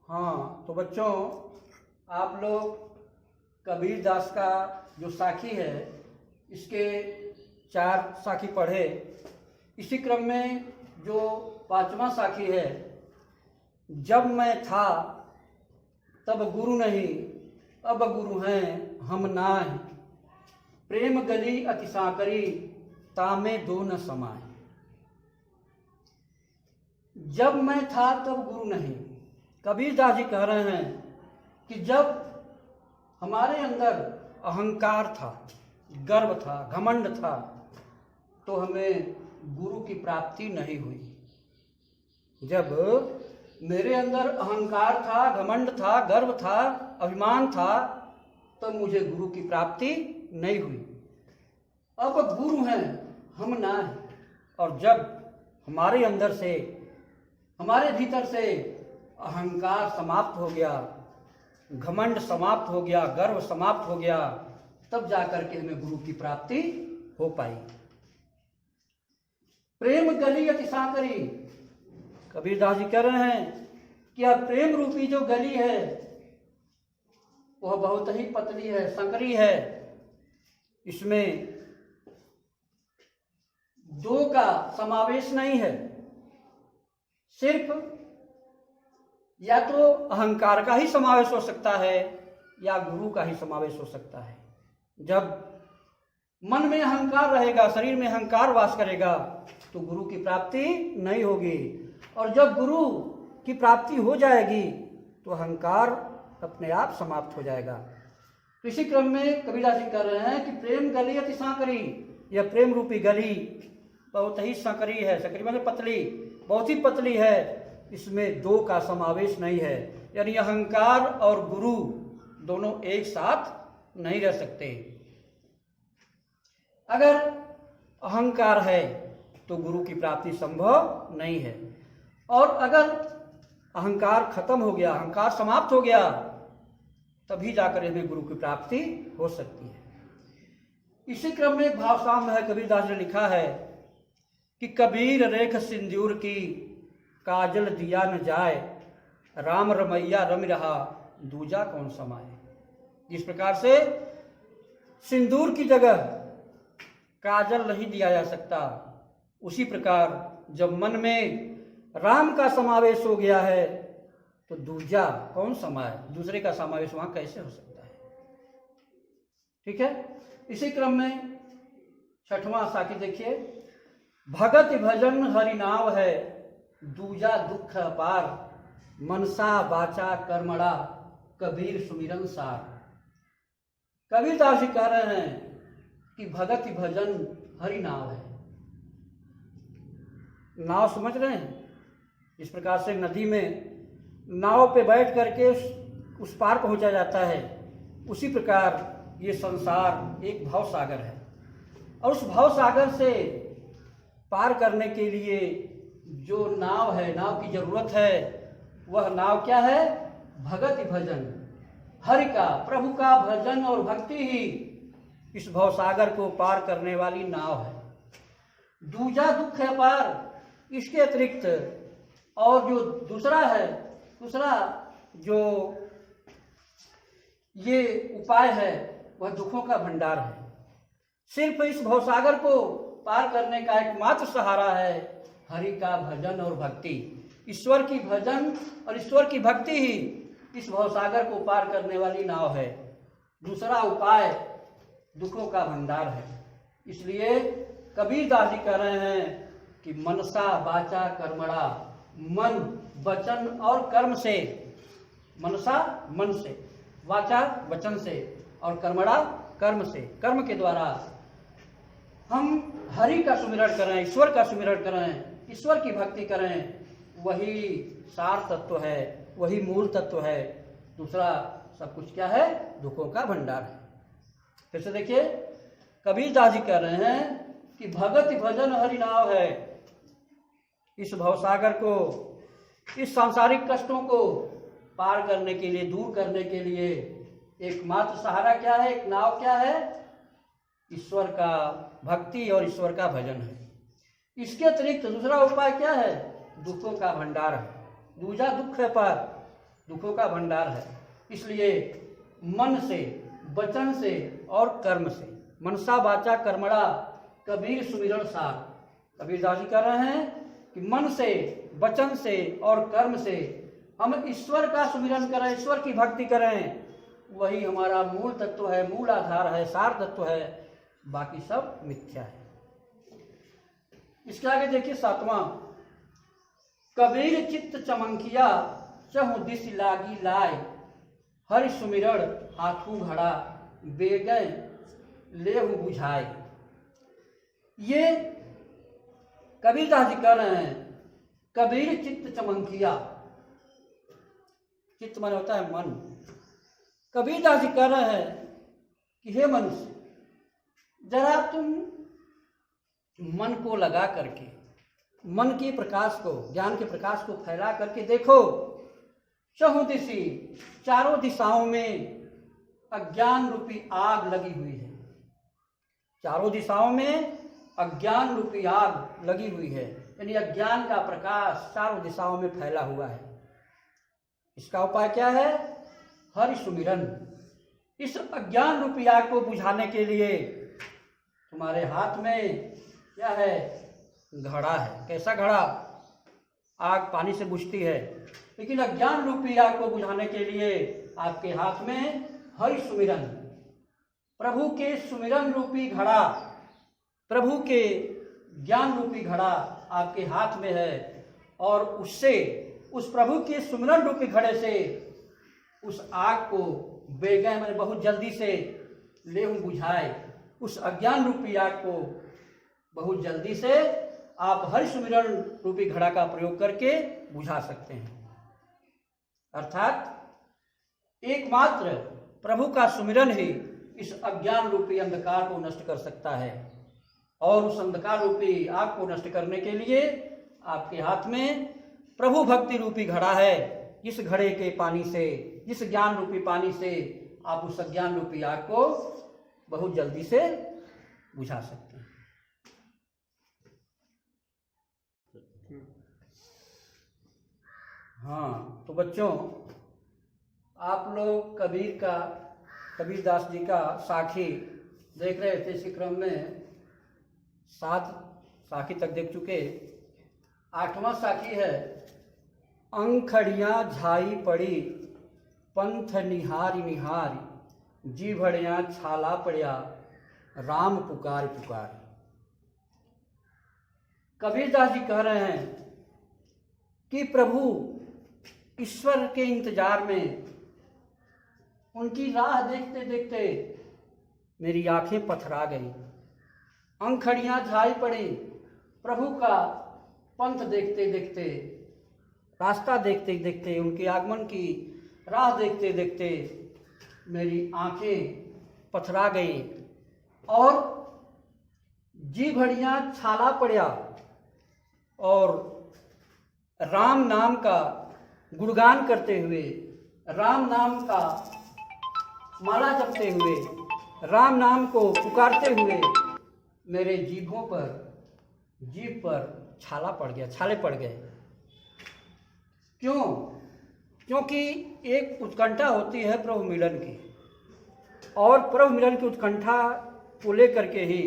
हाँ, तो बच्चों आप लोग कबीर दास का जो साखी है इसके 4 साखी पढ़े। इसी क्रम में जो 5वां साखी है, जब मैं था तब गुरु नहीं, अब गुरु हैं हम नाहीं, प्रेम गली अति साकरी तामे दो न समाए। जब मैं था तब गुरु नहीं, कबीर दास जी कह रहे हैं कि जब हमारे अंदर अहंकार था, गर्व था, घमंड था, तो हमें गुरु की प्राप्ति नहीं हुई। जब मेरे अंदर अहंकार था, घमंड था, गर्व था, अभिमान था, तब मुझे गुरु की प्राप्ति नहीं हुई। अब गुरु हैं हम ना हैं, और जब हमारे अंदर से, हमारे भीतर से अहंकार समाप्त हो गया, घमंड समाप्त हो गया, गर्व समाप्त हो गया, तब जाकर के हमें गुरु की प्राप्ति हो पाई। प्रेम गली अति साकरी, कबीर दास जी कह रहे हैं कि यह प्रेम रूपी जो गली है वह बहुत ही पतली है, संकरी है। इसमें 2 का समावेश नहीं है, सिर्फ या तो अहंकार का ही समावेश हो सकता है या गुरु का ही समावेश हो सकता है। जब मन में अहंकार रहेगा, शरीर में अहंकार वास करेगा, तो गुरु की प्राप्ति नहीं होगी। और जब गुरु की प्राप्ति हो जाएगी तो अहंकार अपने आप समाप्त हो जाएगा। तो इसी क्रम में कबीरदास जी कह रहे हैं कि प्रेम गली अति सांकरी, यह प्रेम रूपी गली बहुत ही सांकरी है। सांकरी मतलब पतली, बहुत ही पतली है। इसमें 2 का समावेश नहीं है, यानी अहंकार और गुरु दोनों एक साथ नहीं रह सकते। अगर अहंकार है तो गुरु की प्राप्ति संभव नहीं है, और अगर अहंकार खत्म हो गया, अहंकार समाप्त हो गया, तभी जाकर हमें गुरु की प्राप्ति हो सकती है। इसी क्रम में एक भाव सामने है, कबीरदास ने लिखा है कि कबीर रेख सिंदूर की काजल दिया न जाए, राम रमैया रम रहा दूजा कौन समाए। जिस प्रकार से सिंदूर की जगह काजल नहीं दिया जा सकता, उसी प्रकार जब मन में राम का समावेश हो गया है तो दूजा कौन समाए, दूसरे का समावेश वहां कैसे हो सकता है। ठीक है। इसी क्रम में 6वां साखी देखिए, भगत भजन हरि नाव है, दूजा दुख अपार, मनसा बाचा कर्मणा कबीर सुमिरन सार। कबीर दास जी कह रहे हैं कि भगत भजन हरि नाव है। नाव समझ रहे हैं, इस प्रकार से नदी में नाव पे बैठ करके उस पार पहुंचा जाता है, उसी प्रकार ये संसार एक भव सागर है, और उस भव सागर से पार करने के लिए जो नाव है, नाव की जरूरत है, वह नाव क्या है? भगति भजन, हरि का, प्रभु का भजन और भक्ति ही इस भव सागर को पार करने वाली नाव है। दूजा दुख है पार, इसके अतिरिक्त और जो दूसरा जो ये उपाय है वह दुखों का भंडार है। सिर्फ इस भवसागर को पार करने का एकमात्र सहारा है हरि का भजन और भक्ति। ईश्वर की भजन और ईश्वर की भक्ति ही इस भवसागर को पार करने वाली नाव है। दूसरा उपाय दुखों का भंडार है। इसलिए कबीर दास जी कह रहे हैं कि मनसा बाचा कर्मणा, मन, वचन और कर्म से, मनसा मन से, वाचा वचन से और कर्मणा कर्म से, कर्म के द्वारा हम हरि का सुमिरन करें, ईश्वर का सुमिरन करें, ईश्वर की भक्ति करें, वही सार तत्व है, वही मूल तत्व है। दूसरा सब कुछ क्या है? दुखों का भंडार है। फिर से देखिए, कबीर दास जी कह रहे हैं कि भगति भजन हरि नाव है। इस भवसागर को, इस सांसारिक कष्टों को पार करने के लिए, दूर करने के लिए एकमात्र सहारा क्या है? एक नाव क्या है? ईश्वर का भक्ति और ईश्वर का भजन है। इसके अतिरिक्त दूसरा उपाय क्या है? दुखों का भंडार है। दूजा दुख है पार, दुखों का भंडार है। इसलिए मन से, वचन से और कर्म से, मनसा वाचा कर्मणा कबीर सुमिरन सार। कबीरदास जी कह रहे हैं कि मन से, वचन से और कर्म से हम ईश्वर का सुमिरन करें, ईश्वर की भक्ति करें, वही हमारा मूल तत्व है, मूल आधार है, सार तत्व है, बाकी सब मिथ्या है। इसके आगे देखिए 7वां, कबीर चित्त चमंकिया चहु दिस लागी लाए, हरि सुमिरण हाथू घड़ा बेगय लेहु बुझाए। ये कबीरदास जी कह रहे हैं, कबीर चित्त चमंकिया, चित्त मन होता है मन। कबीरदास जी कह रहे हैं कि हे मनुष्य, जरा तुम मन को लगा करके, मन के प्रकाश को, ज्ञान के प्रकाश को फैला करके देखो, चहुदिशी, चारों दिशाओं में अज्ञान रूपी आग लगी हुई है। चारों दिशाओं में अज्ञान रूपी आग लगी हुई है, यानी अज्ञान का प्रकाश चारों दिशाओं में फैला हुआ है। इसका उपाय क्या है? हरि सुमिरन। इस अज्ञान रूपी आग को बुझाने के लिए तुम्हारे हाथ में क्या है? घड़ा है। कैसा घड़ा? आग पानी से बुझती है, लेकिन अज्ञान रूपी आग को बुझाने के लिए आपके हाथ में हरि सुमिरन, प्रभु के सुमिरन रूपी घड़ा, प्रभु के ज्ञान रूपी घड़ा आपके हाथ में है। और उससे, उस प्रभु के सुमिरन रूपी घड़े से उस आग को बेगै मैंने बहुत जल्दी से लेहूं बुझाए, उस अज्ञान रूपी आग को बहुत जल्दी से आप हरि सुमिरन रूपी घड़ा का प्रयोग करके बुझा सकते हैं। अर्थात एकमात्र प्रभु का सुमिरन ही इस अज्ञान रूपी अंधकार को नष्ट कर सकता है। और उस अंधकार रूपी आग को नष्ट करने के लिए आपके हाथ में प्रभु भक्ति रूपी घड़ा है। इस घड़े के पानी से, इस ज्ञान रूपी पानी से आप उस अज्ञान रूपी आग को बहुत जल्दी से बुझा सकते हैं। हाँ, तो बच्चों, आप लोग कबीरदास जी का साखी देख रहे थे। इसी क्रम में 7 साखी तक देख चुके। 8वां साखी है, अंखड़ियाँ झाई पड़ी पंथ निहारी निहारी, जी भड़िया छाला पड़िया राम पुकार पुकार। कबीरदास जी कह रहे हैं कि प्रभु ईश्वर के इंतजार में, उनकी राह देखते देखते मेरी आंखें पथरा गई। अंखड़ियाँ झाई पड़ी, प्रभु का पंथ देखते देखते, रास्ता देखते देखते, उनके आगमन की राह देखते देखते मेरी आंखें पथरा गई और जी भड़ियाँ छाला पड़िया। और राम नाम का गुणगान करते हुए, राम नाम का माला जपते हुए, राम नाम को पुकारते हुए मेरे जीभ पर छाला पड़ गया, छाले पड़ गए। क्यों? क्योंकि एक उत्कंठा होती है प्रभु मिलन की, और प्रभु मिलन की उत्कंठा को लेकर के ही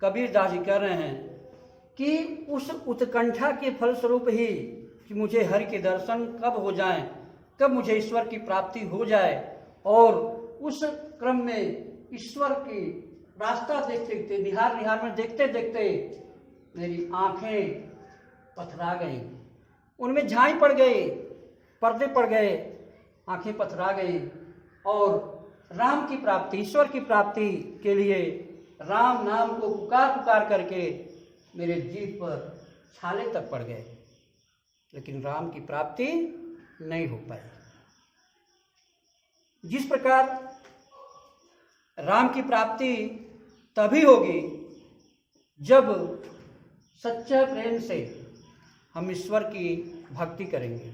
कबीरदास जी कह रहे हैं कि उस उत्कंठा के फलस्वरूप ही कि मुझे हरि के दर्शन कब हो जाएं, कब मुझे ईश्वर की प्राप्ति हो जाए। और उस क्रम में ईश्वर की रास्ता देखते देखते, निहार में देखते देखते मेरी आंखें पथरा गई, उनमें झाई पड़ गई, पर्दे पड़ गए, आंखें पथरा गई। और राम की प्राप्ति, ईश्वर की प्राप्ति के लिए राम नाम को पुकार करके मेरे जीभ पर छाले तक पड़ गए, लेकिन राम की प्राप्ति नहीं हो पाई। जिस प्रकार राम की प्राप्ति तभी होगी जब सच्चे प्रेम से हम ईश्वर की भक्ति करेंगे।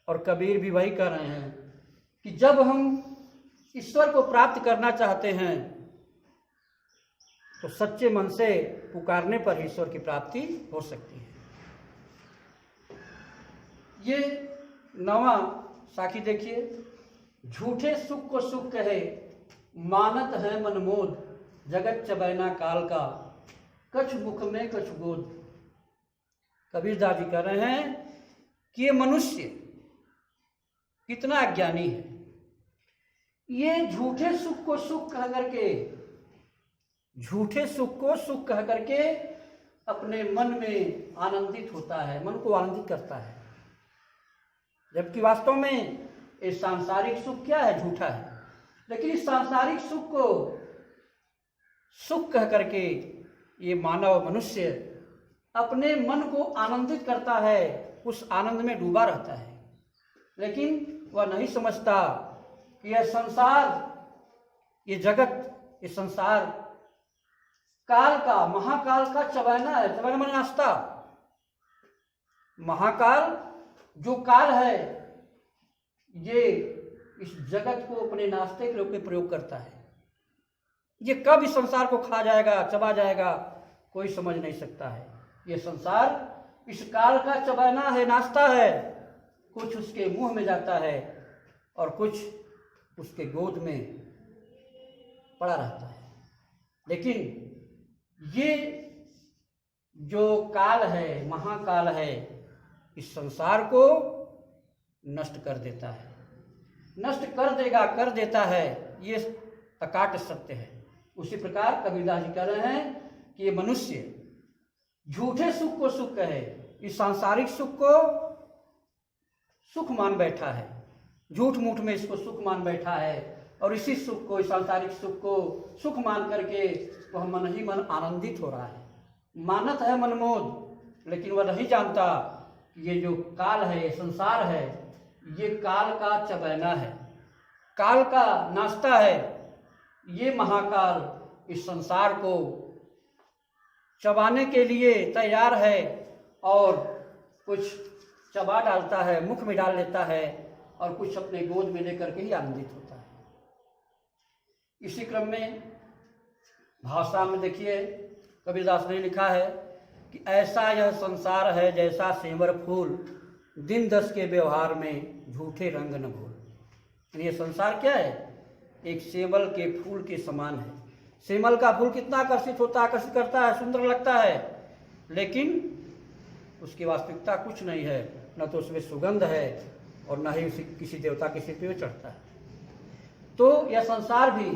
और कबीर भी वही कह रहे हैं कि जब हम ईश्वर को प्राप्त करना चाहते हैं तो सच्चे मन से पुकारने पर ईश्वर की प्राप्ति हो सकती है। ये 9वां साखी देखिए, झूठे सुख को सुख कहे, मानत है मनमोद, जगत चबैना काल का, कछ मुख में कछ गोद। कबीरदास जी कह रहे हैं कि ये मनुष्य कितना अज्ञानी है। ये झूठे सुख को सुख कह करके, झूठे सुख को सुख कह करके अपने मन में आनंदित होता है, मन को आनंदित करता है, जबकि वास्तव में ये सांसारिक सुख क्या है? झूठा है। लेकिन इस सांसारिक सुख को सुख कह करके ये मानव मनुष्य अपने मन को आनंदित करता है, उस आनंद में डूबा रहता है, लेकिन वह नहीं समझता कि यह संसार, ये जगत, ये संसार काल का, महाकाल का चबैना है। चबैना माने नाश्ता। महाकाल जो काल है, ये इस जगत को अपने नाश्ते के रूप में प्रयोग करता है। ये कब इस संसार को खा जाएगा, चबा जाएगा, कोई समझ नहीं सकता है। ये संसार इस काल का चबैना है, नाश्ता है। कुछ उसके मुंह में जाता है और कुछ उसके गोद में पड़ा रहता है। लेकिन ये जो काल है, महाकाल है, इस संसार को नष्ट कर देता है, नष्ट कर देगा, कर देता है। ये अकाट सत्य है। उसी प्रकार कबीरदास जी कह रहे हैं कि ये मनुष्य झूठे सुख को सुख कहे, इस सांसारिक सुख को सुख मान बैठा है, झूठ मूठ में इसको सुख मान बैठा है, और इसी सुख को, इस सांसारिक सुख को सुख मान करके वह मन ही मन आनंदित हो रहा है। मानत है मनमोद, लेकिन वह नहीं जानता कि ये जो काल है, ये संसार है, ये काल का चबैना है, काल का नाश्ता है। ये महाकाल इस संसार को चबाने के लिए तैयार है और कुछ चबा डालता है, मुख में डाल लेता है, और कुछ अपने गोद में लेकर के ही आनंदित होता है। इसी क्रम में भाषा में देखिए, कबीरदास ने लिखा है कि ऐसा यह संसार है जैसा सेंवर फूल, दिन दस के व्यवहार में झूठे रंग न भूल। ये संसार क्या है? एक सेमल के फूल के समान है। सेमल का फूल कितना आकर्षित होता है, आकर्षित करता है, सुंदर लगता है, लेकिन उसकी वास्तविकता कुछ नहीं है। न तो उसमें सुगंध है और न ही उसी किसी देवता के सिर पे चढ़ता है। तो यह संसार भी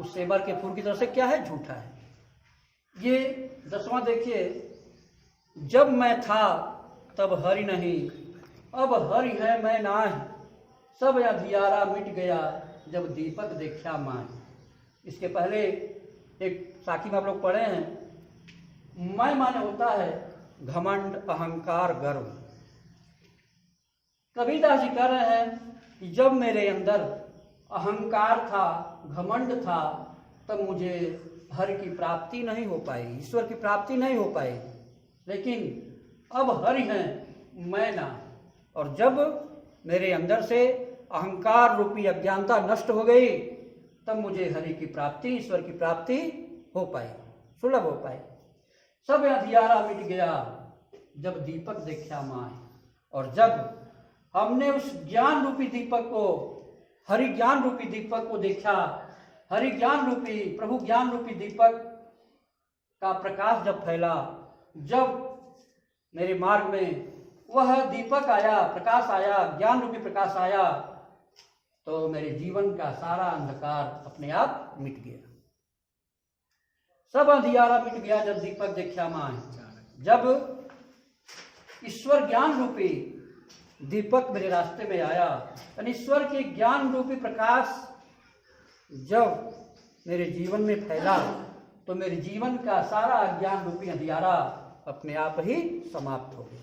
उस सेमल के फूल की तरह से क्या है? झूठा है। ये 10वां देखिए, जब मैं था तब हरि नहीं, अब हरि है मैं नाहि, सब अंधियारा मिट गया जब दीपक देखा माही। इसके पहले एक साखी में आप लोग पढ़े हैं, मैं माने होता है घमंड, अहंकार, गर्व। कबीरदास जी कह रहे हैं कि जब मेरे अंदर अहंकार था, घमंड था, तब मुझे हरि की प्राप्ति नहीं हो पाई, ईश्वर की प्राप्ति नहीं हो पाई। लेकिन अब हरि हैं, मैं ना। और जब मेरे अंदर से अहंकार रूपी अज्ञानता नष्ट हो गई, तब मुझे हरि की प्राप्ति, ईश्वर की प्राप्ति हो पाई, सुलभ हो पाई। सब अंधियारा मिट गया जब दीपक देखा माए। और जब हमने उस ज्ञान रूपी दीपक को, हरि ज्ञान रूपी दीपक को देखा, हरि ज्ञान रूपी, प्रभु ज्ञान रूपी दीपक का प्रकाश जब फैला, जब मेरे मार्ग में वह दीपक आया, प्रकाश आया, ज्ञान रूपी प्रकाश आया, तो मेरे जीवन का सारा अंधकार अपने आप मिट गया। सब अंधियारा मिट गया जब दीपक देखा माए। जब ईश्वर ज्ञान रूपी दीपक मेरे रास्ते में आया, ईश्वर के ज्ञान रूपी प्रकाश जब मेरे जीवन में फैला, तो मेरे जीवन का सारा अज्ञान रूपी अंधियारा अपने आप ही समाप्त हो गया।